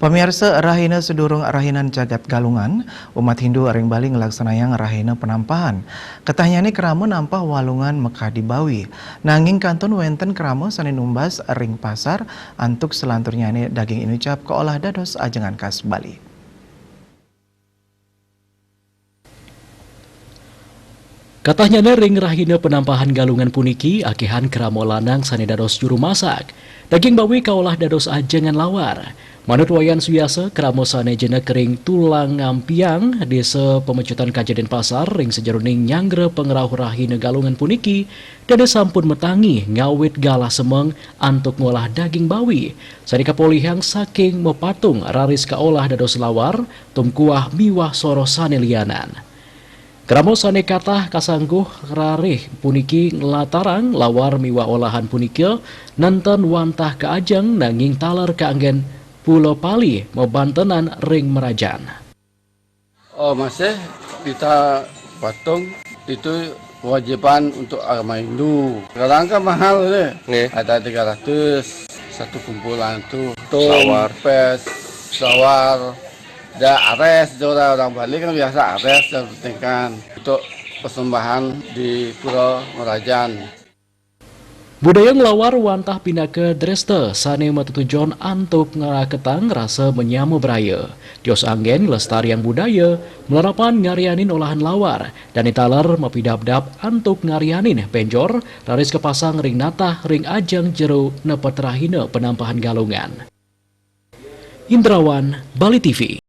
Pemirsa Rahina sedurung rahinan jagat galungan, umat Hindu aring Bali ngelaksanayang rahina penampahan. Katanyane kerama nampah walungan Mekah di Bawi. Nanging kantun wenten kerama sanin umbas ring pasar antuk selanturnya daging inucap keolah dados ajengan khas Bali. Katanya ring rahina penampahan galungan puniki akihan keramo lanang sane dados juru masak. Daging bawi kaolah dados ajengan lawar. Manut wayan suyasa keramo sane jena kering tulang ngampiang desa pemecutan Kajen Pasar ring sejeruning nyanggre pengerau rahina galungan puniki dada sampun metangi ngawit galah semeng antuk ngolah daging bawi. Sadika polihang saking mepatung raris kaolah dados lawar tumkuah miwah soro sane lianan. Keramo sane katah kasangguh rarih puniki latarang lawar miwa olahan puniki nanten wantah ke ajeng nanging taler keanggen Pulau Pali mebantenan ring merajan. Oh masih kita patung itu kewajiban untuk agama Hindu. Sekarang kan mahal deh. Ada 300 satu kumpulan tuh. Sawar, pes, sawar. Ada ares, orang Bali kan biasa ares dan pentingkan untuk persembahan di Pulau Merajan. Budaya ngelawar wantah pindah ke Dresde, sane matutujon antuk ngaraketang rasa menyamu beraya. Dios anggen lestarian budaya, melarapan ngarianin olahan lawar, dan italer mapidap-dap antuk ngarianin penjor, raris kepasang ring natah ring ajang jeru nepet rahina penampahan galungan. Indrawan, Bali TV.